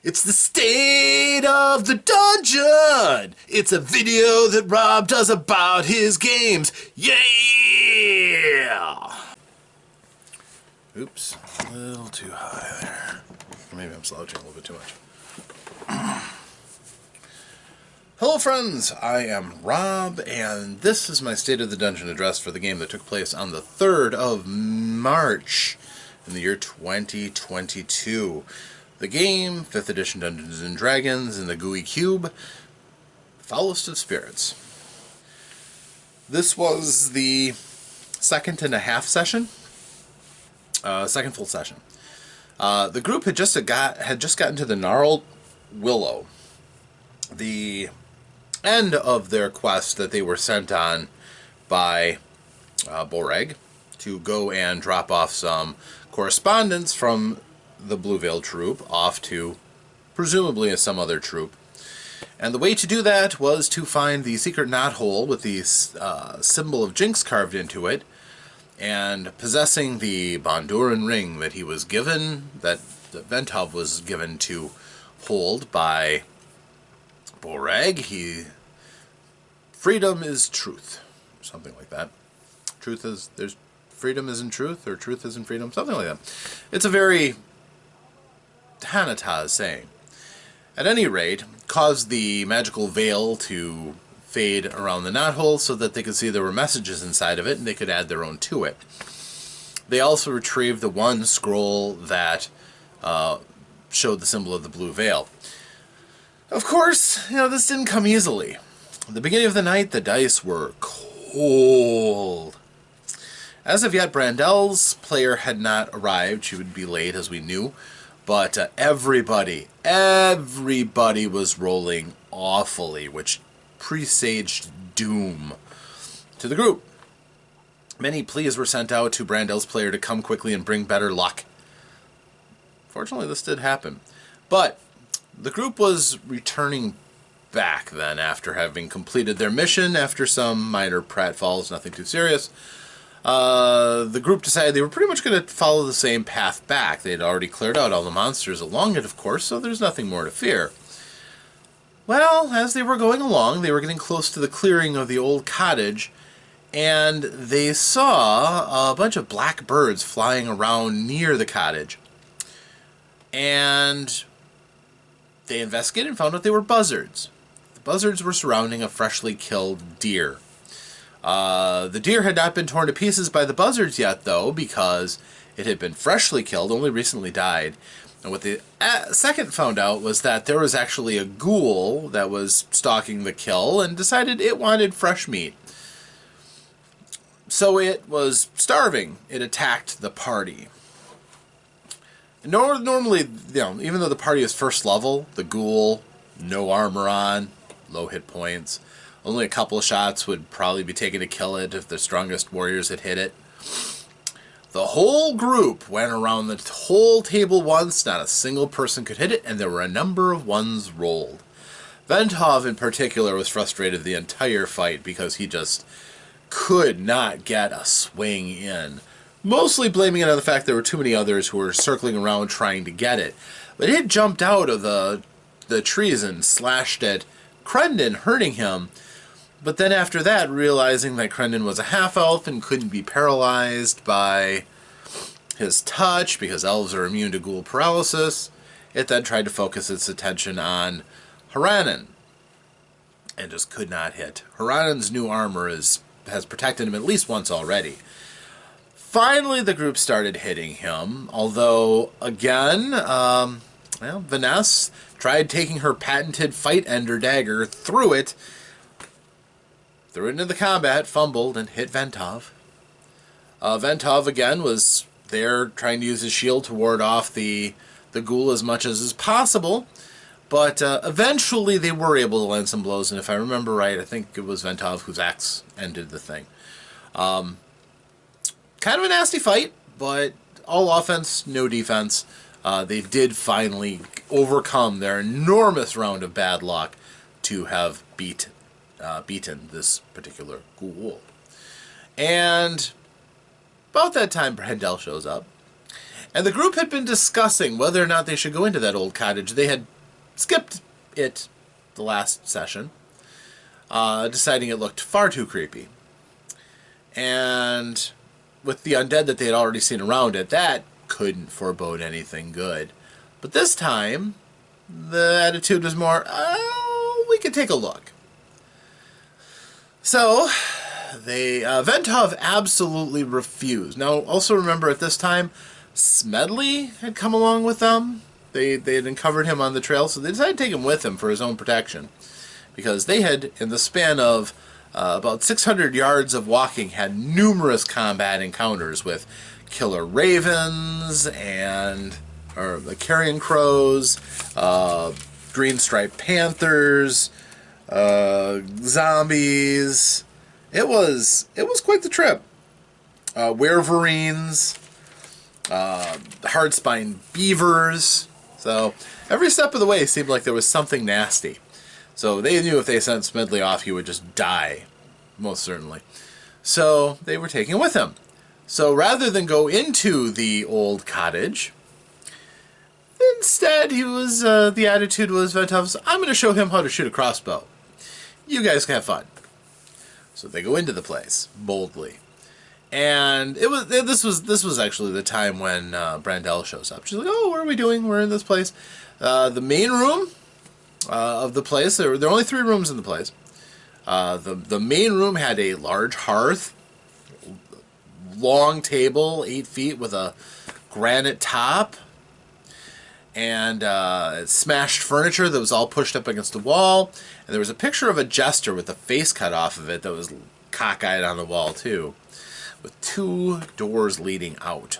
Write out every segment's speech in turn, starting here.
It's the state of the dungeon. It's a video that Rob does about his games. Yeah! Oops, a little too high there. Maybe I'm slouching a little bit too much. Hello friends, I am Rob, and this is my State of the Dungeon address for the game that took place on the 3rd of March in the year 2022. The game, 5th edition Dungeons & Dragons in the Gooey Cube, Foulest of Spirirts. This was the second and a half session, second full session. The group had just gotten to the Gnarled Willow, the end of their quest that they were sent on by Boreg to go and drop off some correspondence from the Blue Veil troop off to presumably some other troop. And the way to do that was to find the secret knothole with the symbol of Jinx carved into it, and possessing the Bonduran ring that he was given, that Ventov was given to hold by Boreg. Freedom is truth, something like that. Freedom isn't truth, or truth isn't freedom, something like that. It's a very Hanatah saying. At any rate, caused the magical veil to fade around the knothole so that they could see there were messages inside of it and they could add their own to it. They also retrieved the one scroll that showed the symbol of the blue veil. Of course, this didn't come easily. At the beginning of the night, the dice were cold. As of yet, Brandel's player had not arrived. She would be late, as we knew. But everybody was rolling awfully, which presaged doom to the group. Many pleas were sent out to Brandel's player to come quickly and bring better luck. Fortunately, this did happen. But the group was returning back then after having completed their mission after some minor pratfalls, nothing too serious. The group decided they were pretty much going to follow the same path back. They had already cleared out all the monsters along it, of course, so there's nothing more to fear. Well, as they were going along, they were getting close to the clearing of the old cottage, and they saw a bunch of black birds flying around near the cottage. And they investigated and found out they were buzzards. The buzzards were surrounding a freshly killed deer. The deer had not been torn to pieces by the buzzards yet, though, because it had been freshly killed, only recently died. And what the second found out was that there was actually a ghoul that was stalking the kill and decided it wanted fresh meat. So it was starving. It attacked the party. Normally, even though the party is first level, the ghoul, no armor on, low hit points, only a couple of shots would probably be taken to kill it if the strongest warriors had hit it. The whole group went around the whole table once, not a single person could hit it, and there were a number of ones rolled. Ventov in particular was frustrated the entire fight because he just could not get a swing in. Mostly blaming it on the fact there were too many others who were circling around trying to get it. But it jumped out of the trees and slashed at Crendon, hurting him. But then after that, realizing that Crendon was a half-elf and couldn't be paralyzed by his touch because elves are immune to ghoul paralysis, it then tried to focus its attention on Haranen and just could not hit. Haranen's new armor has protected him at least once already. Finally, the group started hitting him, although, again, Vanessa tried taking her patented Fight Ender dagger through it into the combat, fumbled, and hit Ventov. Ventov, again, was there trying to use his shield to ward off the ghoul as much as is possible, but eventually they were able to land some blows, and if I remember right, I think it was Ventov whose axe ended the thing. Kind of a nasty fight, but all offense, no defense. They did finally overcome their enormous round of bad luck to have beaten this particular ghoul. And about that time, Brandel shows up. And the group had been discussing whether or not they should go into that old cottage. They had skipped it the last session, deciding it looked far too creepy. And with the undead that they had already seen around it, that couldn't forebode anything good. But this time, the attitude was more, oh, we could take a look. So, Ventov absolutely refused. Now, also remember at this time, Smedley had come along with them. They had uncovered him on the trail, so they decided to take him with them for his own protection. Because they had, in the span of about 600 yards of walking, had numerous combat encounters with killer ravens or the carrion crows, green striped panthers, zombies. It was quite the trip. Werverines, hard-spined beavers. So every step of the way seemed like there was something nasty. So they knew if they sent Smedley off, he would just die, most certainly. So they were taking him with him. So rather than go into the old cottage, instead the attitude was Ventov's, I'm going to show him how to shoot a crossbow. You guys can have fun. So they go into the place boldly. And this was actually the time when Brandel shows up. She's like, oh, what are we doing? We're in this place. The main room of the place, there are only 3 rooms in the place. The main room had a large hearth, long table, 8 feet with a granite top, and smashed furniture that was all pushed up against the wall. And there was a picture of a jester with the face cut off of it that was cockeyed on the wall too, with 2 doors leading out.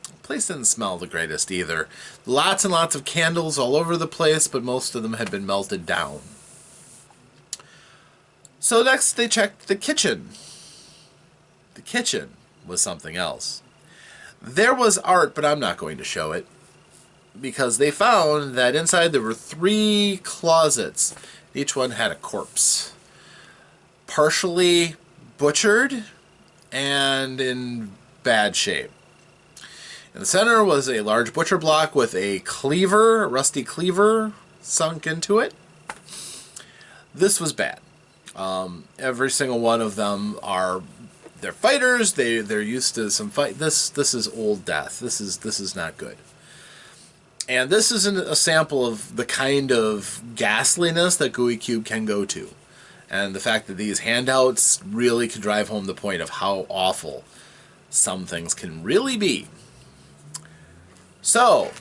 The place didn't smell the greatest either. Lots and lots of candles all over the place, but most of them had been melted down. So next they checked the kitchen. The kitchen was something else. There was art, but I'm not going to show it, because they found that inside there were 3 closets. Each one had a corpse, partially butchered and in bad shape. In the center was a large butcher block with a cleaver, a rusty cleaver, sunk into it. This was bad. Every single one of them they're fighters. They're used to some fight. This is old death. This is not good. And this isn't a sample of the kind of ghastliness that Gooey Cube can go to. And the fact that these handouts really can drive home the point of how awful some things can really be. So,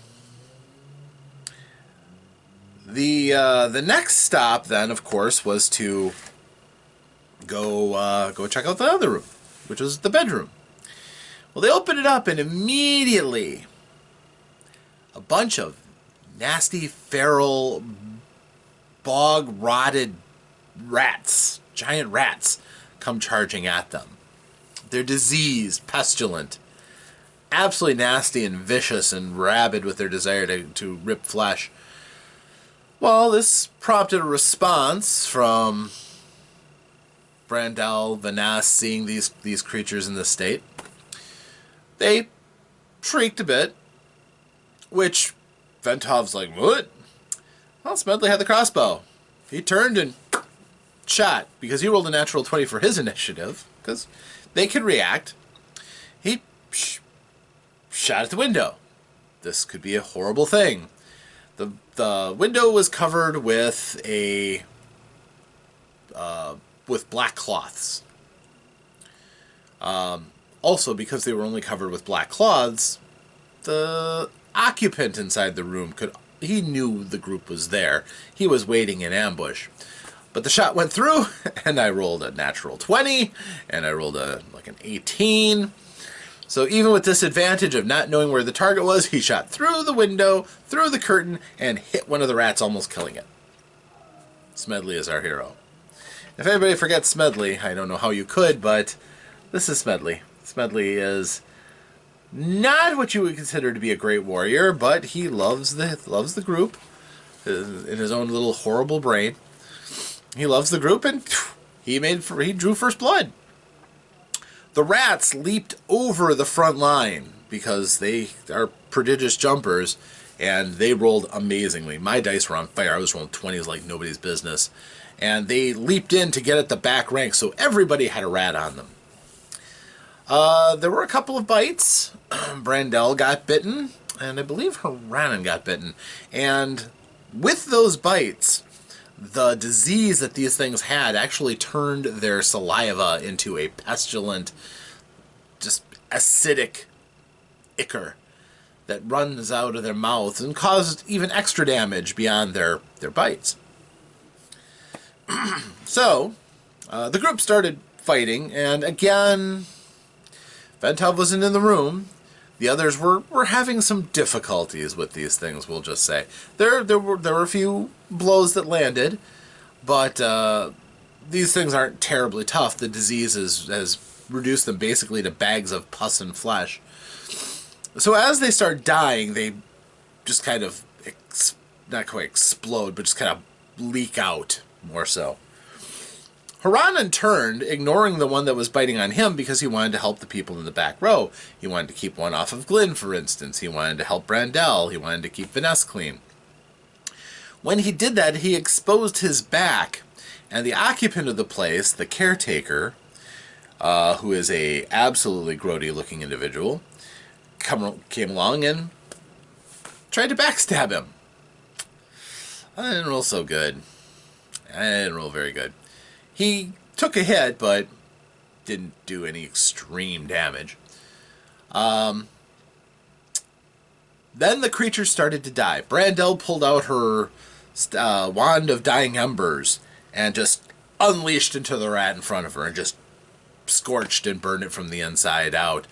the next stop then, of course, was to go check out the other room, which was the bedroom. Well, they opened it up, and immediately a bunch of nasty, feral, bog-rotted rats, giant rats, come charging at them. They're diseased, pestilent, absolutely nasty and vicious and rabid with their desire to rip flesh. Well, this prompted a response from Brandel, Vaness, seeing these creatures in this state. They shrieked a bit, which Ventov's like, what? Well, Smedley had the crossbow. He turned and shot, because he rolled a natural 20 for his initiative, because they could react. He shot at the window. This could be a horrible thing. The window was covered with with black cloths. Also, because they were only covered with black cloths, the occupant inside the room he knew the group was there. He was waiting in ambush. But the shot went through, and I rolled a natural 20, and I rolled an 18. So even with disadvantage of not knowing where the target was, he shot through the window, through the curtain, and hit one of the rats, almost killing it. Smedley is our hero. If anybody forgets Smedley, I don't know how you could, but this is Smedley. Smedley is not what you would consider to be a great warrior, but he loves the group in his own little horrible brain. He loves the group, and he drew first blood. The rats leaped over the front line because they are prodigious jumpers, and they rolled amazingly. My dice were on fire. I was rolling 20s like nobody's business. And they leaped in to get at the back rank, so everybody had a rat on them. There were a couple of bites. Brandel got bitten, and I believe Haranen got bitten. And with those bites, the disease that these things had actually turned their saliva into a pestilent, just acidic ichor that runs out of their mouths and caused even extra damage beyond their bites. So, the group started fighting, and again, Ventov wasn't in the room. The others were having some difficulties with these things, we'll just say. There were a few blows that landed, but these things aren't terribly tough. The disease has reduced them basically to bags of pus and flesh. So as they start dying, they just kind of, not quite explode, but just kind of leak out, more so. Haranen turned, ignoring the one that was biting on him because he wanted to help the people in the back row. He wanted to keep one off of Glyn, for instance. He wanted to help Brandel. He wanted to keep Vanessa clean. When he did that, he exposed his back, and the occupant of the place, the caretaker, who is a absolutely grody-looking individual, came along and tried to backstab him. I didn't roll so good. I didn't roll very good. He took a hit, but didn't do any extreme damage. Then the creature started to die. Brandel pulled out her wand of dying embers and just unleashed into the rat in front of her and just scorched and burned it from the inside out.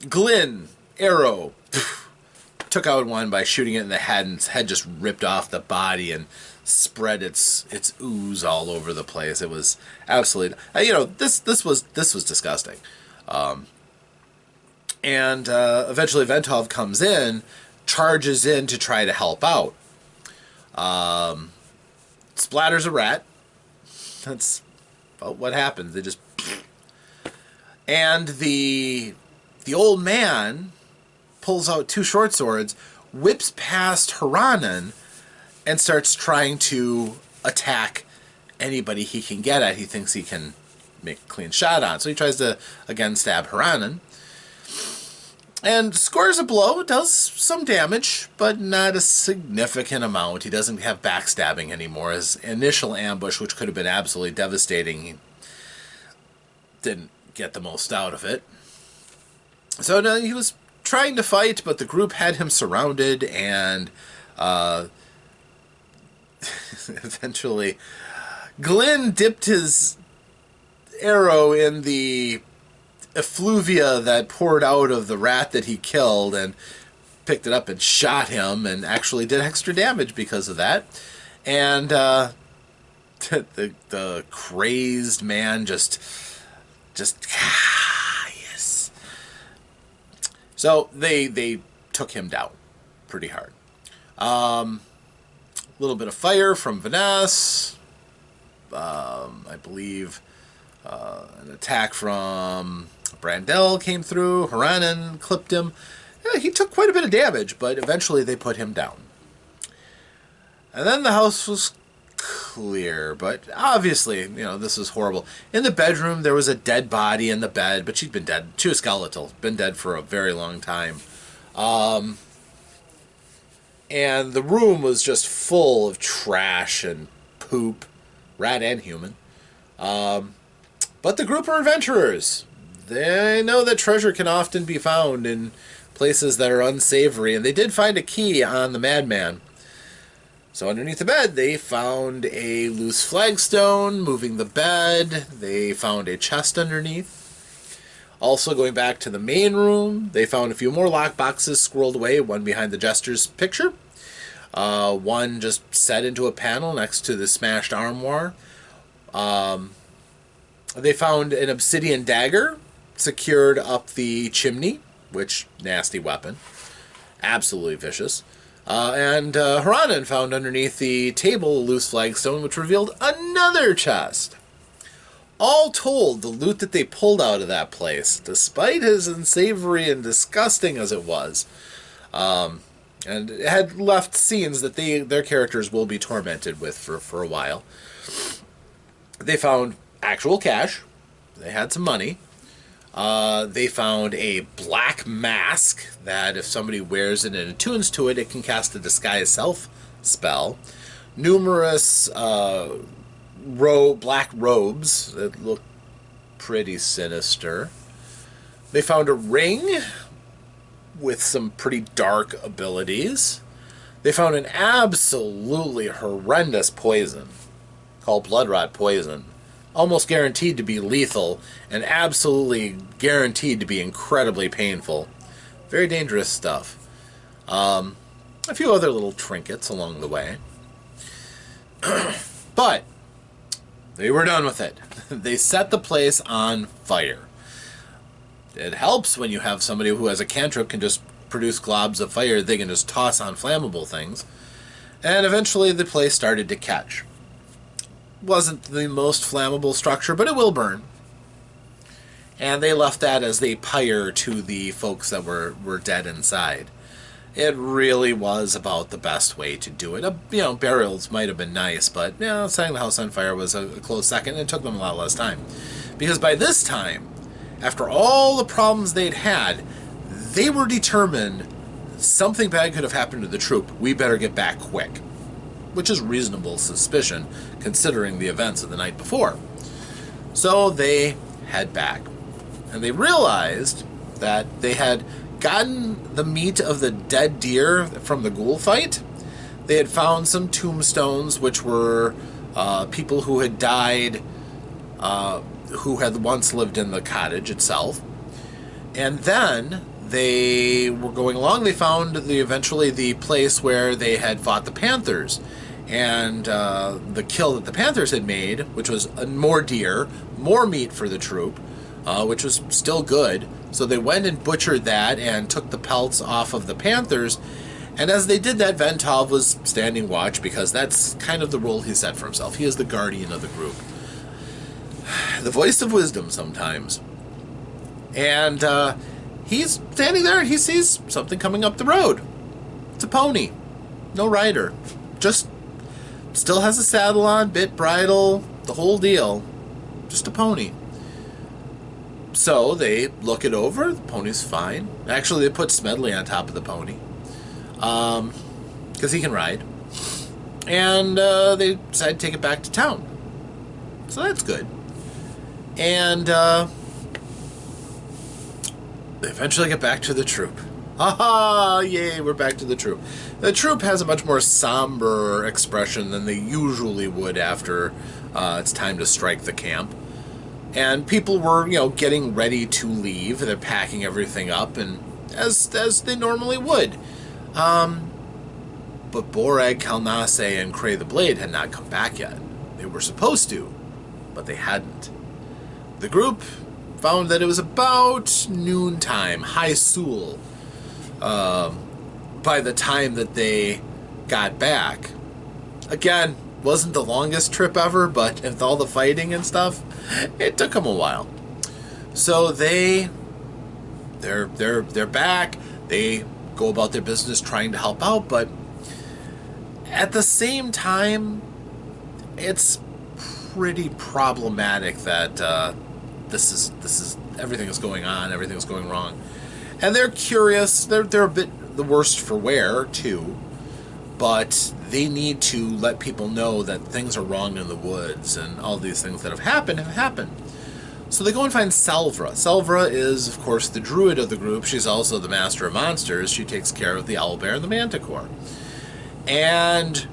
Glyn, arrow, took out one by shooting it in the head, and its head just ripped off the body and spread its ooze all over the place. It was absolutely, this was disgusting. And eventually Ventov comes in, charges in to try to help out. Splatters a rat. That's about what happens. They just, and the old man pulls out two short swords, whips past Haranen, and starts trying to attack anybody he can get at. He thinks he can make a clean shot on. So he tries to, again, stab Haranen. And scores a blow, does some damage, but not a significant amount. He doesn't have backstabbing anymore. His initial ambush, which could have been absolutely devastating, he didn't get the most out of it. So no, he was trying to fight, but the group had him surrounded, and eventually Glyn dipped his arrow in the effluvia that poured out of the rat that he killed, and picked it up and shot him, and actually did extra damage because of that. And the crazed man just yes. So they took him down pretty hard. A little bit of fire from Vanessa. I believe an attack from Brandel came through. Haranen clipped him. Yeah, he took quite a bit of damage, but eventually they put him down. And then the house was clear, but obviously, this is horrible. In the bedroom, there was a dead body in the bed, but she'd been dead. She was skeletal. Been dead for a very long time. And the room was just full of trash and poop, rat and human. But the group are adventurers. They know that treasure can often be found in places that are unsavory, and they did find a key on the madman. So underneath the bed, they found a loose flagstone moving the bed. They found a chest underneath. Also, going back to the main room, they found a few more lock boxes squirreled away, one behind the jester's picture. One just set into a panel next to the smashed armoire. They found an obsidian dagger secured up the chimney, which, nasty weapon. Absolutely vicious. And Haranen found underneath the table a loose flagstone, which revealed another chest. All told, the loot that they pulled out of that place, despite as unsavory and disgusting as it was, and it had left scenes that their characters will be tormented with for a while. They found actual cash. They had some money. They found a black mask that if somebody wears it and attunes to it, it can cast a disguise self spell. Numerous black robes that look pretty sinister. They found a ring with some pretty dark abilities. They found an absolutely horrendous poison called blood rot poison. Almost guaranteed to be lethal and absolutely guaranteed to be incredibly painful. Very dangerous stuff. A few other little trinkets along the way. But they were done with it. They set the place on fire. It helps when you have somebody who has a cantrip can just produce globs of fire they can just toss on flammable things. And eventually the place started to catch. Wasn't the most flammable structure, but it will burn. And they left that as the pyre to the folks that were dead inside. It really was about the best way to do it. Burials might have been nice, but setting the house on fire was a close second, and it took them a lot less time. Because by this time, after all the problems they'd had, they were determined something bad could have happened to the troop. We better get back quick. Which is reasonable suspicion, considering the events of the night before. So they head back. And they realized that they had gotten the meat of the dead deer from the ghoul fight. They had found some tombstones, which were people who had died, who had once lived in the cottage itself. And then they were going along. They found eventually the place where they had fought the Panthers. And the kill that the Panthers had made, which was more deer, more meat for the troop, which was still good. So they went and butchered that and took the pelts off of the Panthers. And as they did that, Ventov was standing watch, because that's kind of the role he set for himself. He is the guardian of the group. The voice of wisdom sometimes. And he's standing there and he sees something coming up the road. It's a pony. No rider. Just still has a saddle on, bit bridle, the whole deal. Just a pony. So they look it over. The pony's fine. Actually, they put Smedley on top of the pony. Because he can ride. And they decide to take it back to town. So that's good. And they eventually get back to the troop. Aha! Yay, we're back to the troop. The troop has a much more somber expression than they usually would after it's time to strike the camp. And people were, getting ready to leave. They're packing everything up, and as they normally would. But Borag, Kalnase, and Cray the Blade had not come back yet. They were supposed to, but they hadn't. The group found that it was about noontime, high Sul, by the time that they got back. Again, wasn't the longest trip ever, but with all the fighting and stuff, it took them a while. So they're back. They go about their business trying to help out, but at the same time, it's pretty problematic that this is everything is going on, everything's going wrong, and they're curious. They're a bit the worst for wear too, but they need to let people know that things are wrong in the woods, and all these things that have happened. So they go and find Selvra. Selvra is, of course, the druid of the group. She's also the master of monsters. She takes care of the owlbear and the manticore. And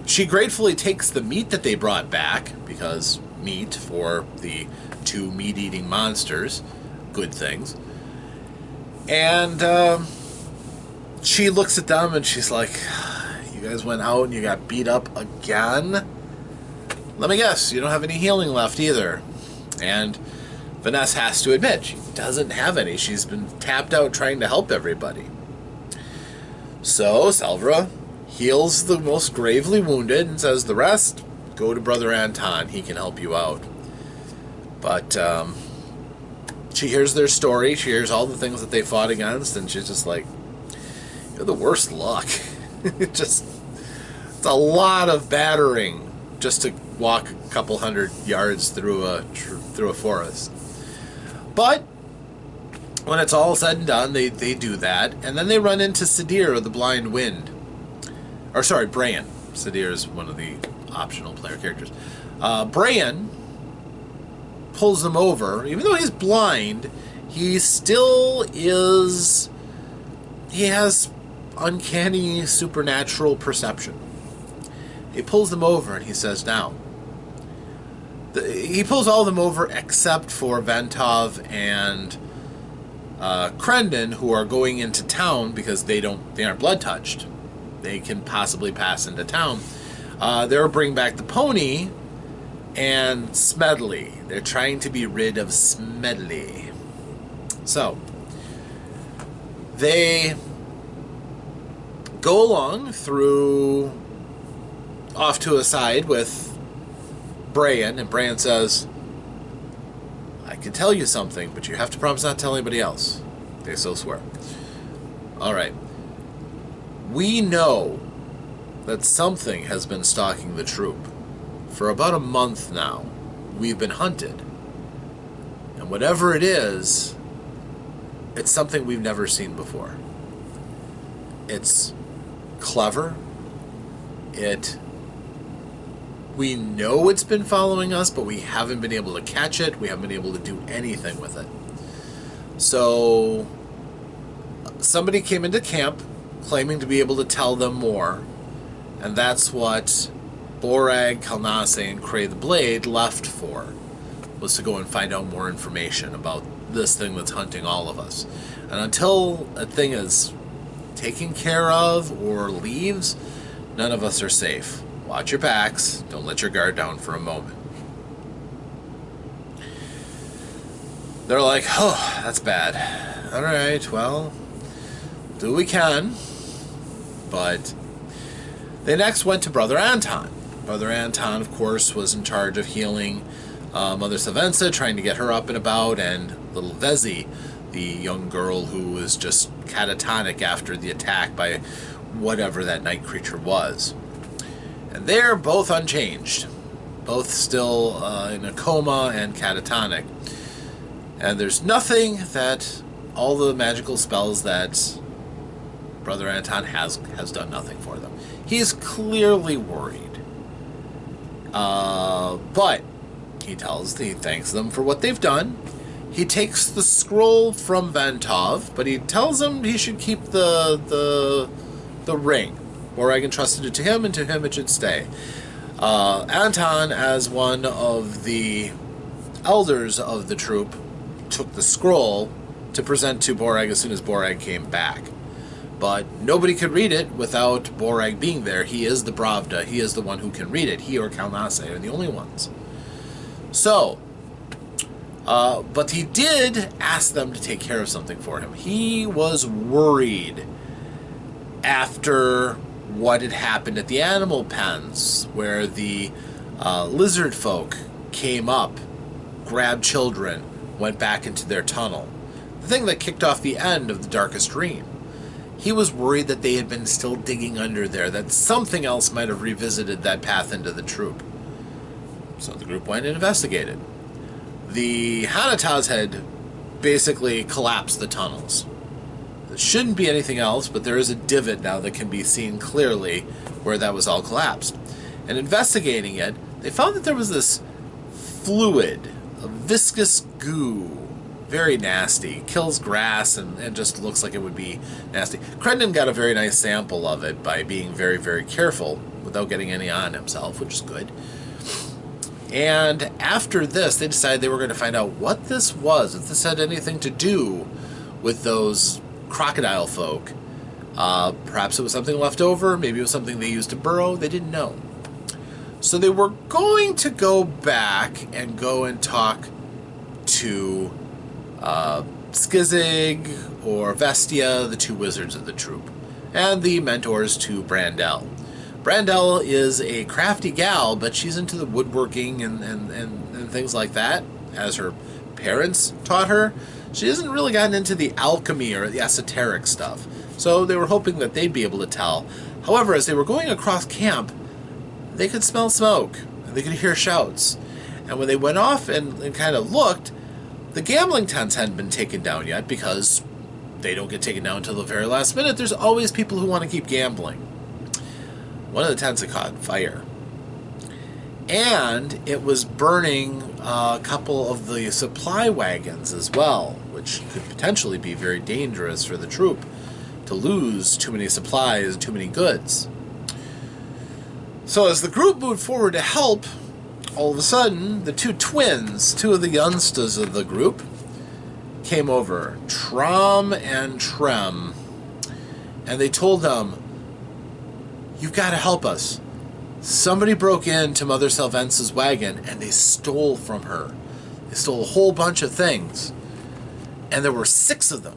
she gratefully takes the meat that they brought back, because meat for the two meat-eating monsters, good things. And she looks at them and she's like, "You guys went out and you got beat up again? Let me guess, you don't have any healing left either." And Vanessa has to admit, she doesn't have any. She's been tapped out trying to help everybody. So Selvra heals the most gravely wounded and says, "The rest, go to Brother Anton. He can help you out." But she hears their story. She hears all the things that they fought against, and she's just like, "You're the worst luck." It's a lot of battering just to walk a couple hundred yards through a forest. But when it's all said and done, they do that, and then they run into Sadir of the Blind Wind. Or sorry, Bran. Sadir is one of the optional player characters. Bran pulls them over. Even though he's blind, he still is... He has uncanny supernatural perception. He pulls them over and he says, now... He pulls all of them over except for Ventov and Crendon, who are going into town because they aren't blood touched. They can possibly pass into town. They'll bring back the pony and Smedley. They're trying to be rid of Smedley. So, they go along off to a side with Bran, and Bran says, I can tell you something, but you have to promise not to tell anybody else. They so swear. Alright. We know that something has been stalking the troop. For about a month now, we've been hunted. And whatever it is, it's something we've never seen before. It's clever. We know it's been following us, but we haven't been able to catch it. We haven't been able to do anything with it. So, somebody came into camp claiming to be able to tell them more, and that's what Borag, Kalnase, and Cray the Blade left for, was to go and find out more information about this thing that's hunting all of us. And until a thing is taken care of or leaves, none of us are safe. Watch your backs. Don't let your guard down for a moment. They're like, oh, that's bad. Alright, well, do what we can. But they next went to Brother Anton. Brother Anton, of course, was in charge of healing Mother Savensa, trying to get her up and about, and little Vezi, the young girl who was just catatonic after the attack by whatever that night creature was. And they're both unchanged. Both still in a coma and catatonic. And there's nothing that all the magical spells that Brother Anton has done nothing for them. He's clearly worried. But he thanks them for what they've done. He takes the scroll from Ventov, but he tells them he should keep the ring. Borag entrusted it to him, and to him it should stay. Anton, as one of the elders of the troop, took the scroll to present to Borag as soon as Borag came back. But nobody could read it without Borag being there. He is the Bravda. He is the one who can read it. He or Kalnase are the only ones. So, but he did ask them to take care of something for him. He was worried after what had happened at the animal pens, where the lizard folk came up, grabbed children, went back into their tunnel. The thing that kicked off the end of the Darkest Dream. He was worried that they had been still digging under there, that something else might have revisited that path into the troop. So the group went and investigated. The Hanatas had basically collapsed the tunnels. There shouldn't be anything else, but there is a divot now that can be seen clearly where that was all collapsed. And investigating it, they found that there was this fluid, a viscous goo, very nasty, kills grass and just looks like it would be nasty. Crendon got a very nice sample of it by being very, very careful without getting any on himself, which is good. And after this, they decided they were going to find out what this was, if this had anything to do with those crocodile folk. Perhaps it was something left over, maybe it was something they used to burrow, they didn't know. So they were going to go back and go and talk to Skizig or Vestia, the two wizards of the troop, and the mentors to Brandel. Brandel is a crafty gal, but she's into the woodworking and things like that. as her parents taught her. She hasn't really gotten into the alchemy or the esoteric stuff. So they were hoping that they'd be able to tell. However, as they were going across camp, they could smell smoke. They could hear shouts. And when they went off and kind of looked, the gambling tents hadn't been taken down yet because they don't get taken down until the very last minute. There's always people who want to keep gambling. One of the tents had caught fire. And it was burning a couple of the supply wagons as well, which could potentially be very dangerous for the troop to lose too many supplies, too many goods. So as the group moved forward to help, all of a sudden, the two twins, two of the youngsters of the group, came over, Trom and Trem, and they told them, "You've got to help us. Somebody broke into Mother Salvence's wagon, and they stole from her. They stole a whole bunch of things, and there were 6 of them.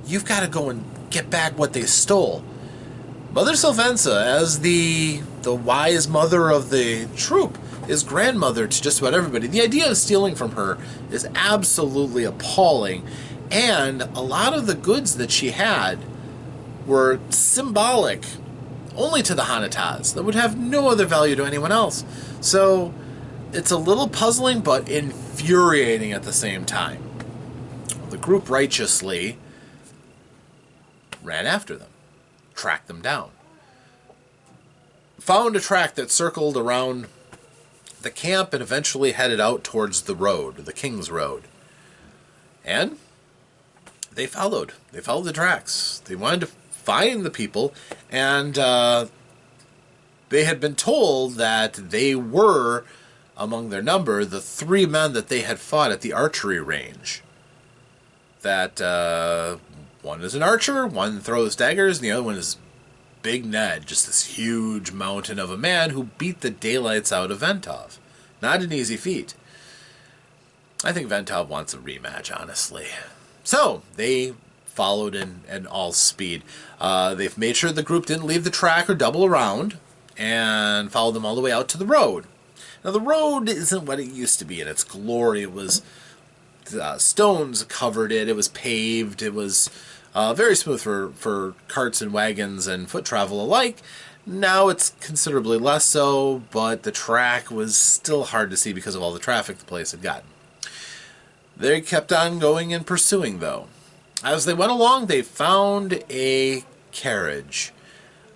You've got to go and get back what they stole." Mother Salvenza, as the wise mother of the troop, is grandmother to just about everybody. The idea of stealing from her is absolutely appalling, and a lot of the goods that she had were symbolic only to the Hanatas that would have no other value to anyone else. So it's a little puzzling but infuriating at the same time. The group righteously ran after them, tracked them down, found a track that circled around the camp and eventually headed out towards the road, the King's Road. And they followed. They followed the tracks. They wanted to find the people, and they had been told that they were, among their number, the 3 men that they had fought at the archery range. That one is an archer, one throws daggers, and the other one is Big Ned, just this huge mountain of a man who beat the daylights out of Ventov. Not an easy feat. I think Ventov wants a rematch, honestly. So, they followed in all speed. They've made sure the group didn't leave the track or double around, and followed them all the way out to the road. Now, the road isn't what it used to be in its glory. It was stones covered it. It was paved. It was very smooth for carts and wagons and foot travel alike. Now it's considerably less so, but the track was still hard to see because of all the traffic the place had gotten. They kept on going and pursuing, though. As they went along, they found a carriage.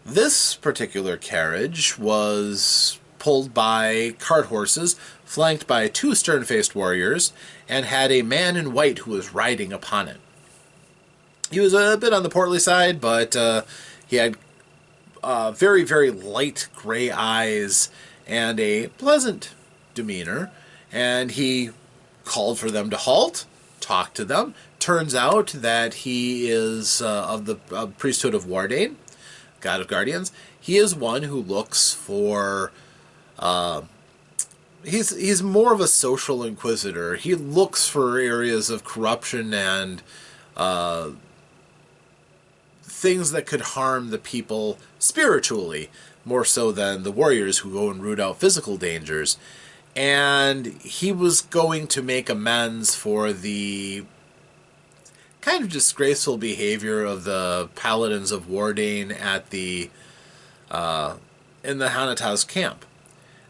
This particular carriage was pulled by cart horses, flanked by 2 stern-faced warriors, and had a man in white who was riding upon it. He was a bit on the portly side, but he had very, very light gray eyes and a pleasant demeanor, and he called for them to halt, talked to them. Turns out that he is of the priesthood of Wardane, god of guardians. He is one who looks for... He's more of a social inquisitor. He looks for areas of corruption and things that could harm the people spiritually, more so than the warriors who go and root out physical dangers. And he was going to make amends for the kind of disgraceful behavior of the paladins of Wardane at the in the Hanataz camp.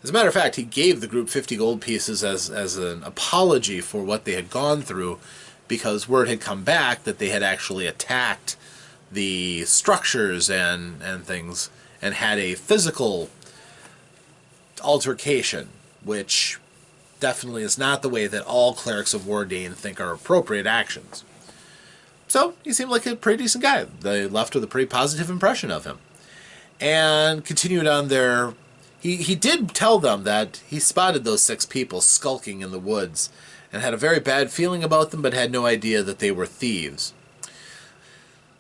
As a matter of fact, he gave the group 50 gold pieces as an apology for what they had gone through, because word had come back that they had actually attacked the structures and things and had a physical altercation, which definitely is not the way that all clerics of Wardane think are appropriate actions. So he seemed like a pretty decent guy. They left with a pretty positive impression of him and continued on their... He did tell them that he spotted those 6 people skulking in the woods and had a very bad feeling about them, but had no idea that they were thieves.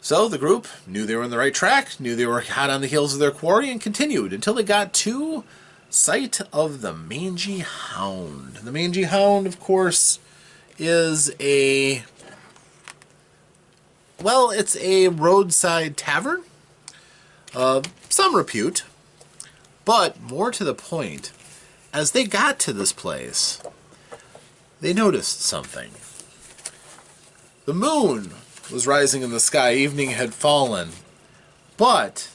So the group knew they were on the right track, knew they were hot on the heels of their quarry, and continued until they got to sight of the Mangy Hound. The Mangy Hound, of course, is a... well, it's a roadside tavern of some repute. But more to the point, as they got to this place, they noticed something. The moon was rising in the sky. Evening had fallen. But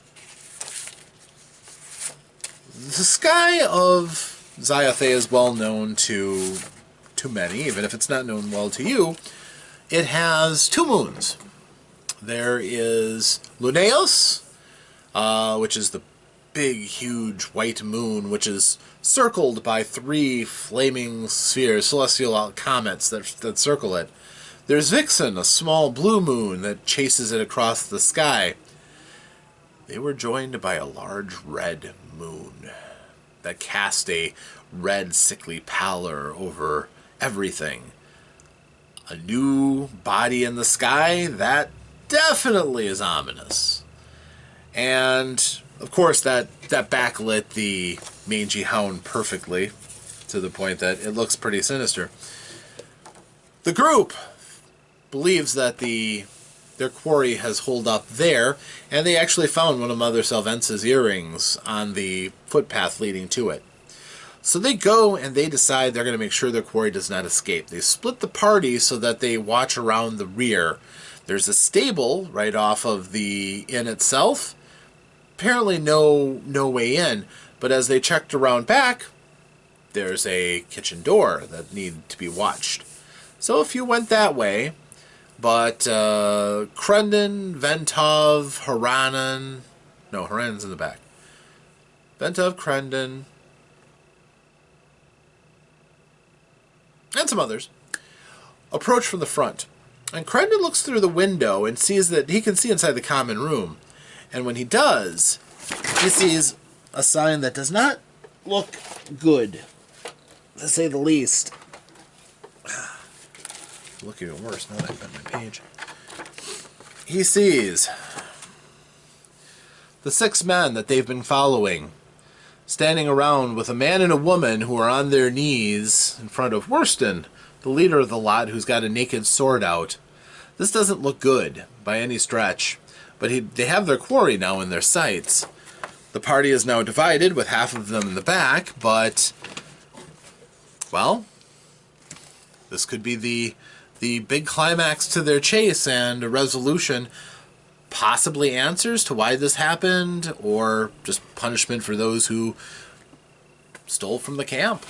the sky of Zyathe is well known to many, even if it's not known well to you. It has two moons. There is Luneos, which is the big, huge white moon, which is circled by three flaming spheres, celestial comets that circle it. There's Vixen, a small blue moon that chases it across the sky. They were joined by a large red moon that cast a red, sickly pallor over everything. A new body in the sky, that definitely is ominous. And, of course, that backlit the mangy hound perfectly, to the point that it looks pretty sinister. The group believes that their quarry has holed up there, and they actually found one of Mother Salvence's earrings on the footpath leading to it. So they go and they decide they're going to make sure their quarry does not escape. They split the party so that they watch around the rear. There's a stable right off of the inn itself. Apparently no way in, but as they checked around back, there's a kitchen door that needed to be watched. So a few went that way, but Crendon, Ventov, Haranan... No, Haranan's in the back. Ventov, Crendon, and some others approach from the front. And Crendon looks through the window and sees that he can see inside the common room. And when he does, he sees a sign that does not look good, to say the least. Look even worse now that I've got my page. He sees the 6 men that they've been following standing around with a man and a woman who are on their knees in front of Worston, the leader of the lot, who's got a naked sword out. This doesn't look good by any stretch, but they have their quarry now in their sights. The party is now divided with half of them in the back, but, well, this could be the big climax to their chase and a resolution, possibly answers to why this happened, or just punishment for those who stole from the camp.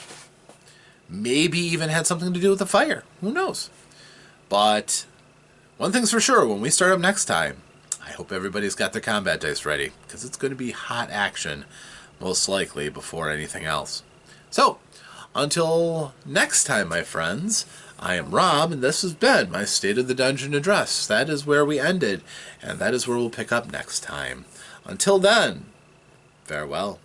Maybe even had something to do with the fire. Who knows? But one thing's for sure, when we start up next time, I hope everybody's got their combat dice ready, because it's going to be hot action, most likely, before anything else. So, until next time, my friends, I am Rob, and this has been my State of the Dungeon address. That is where we ended, and that is where we'll pick up next time. Until then, farewell.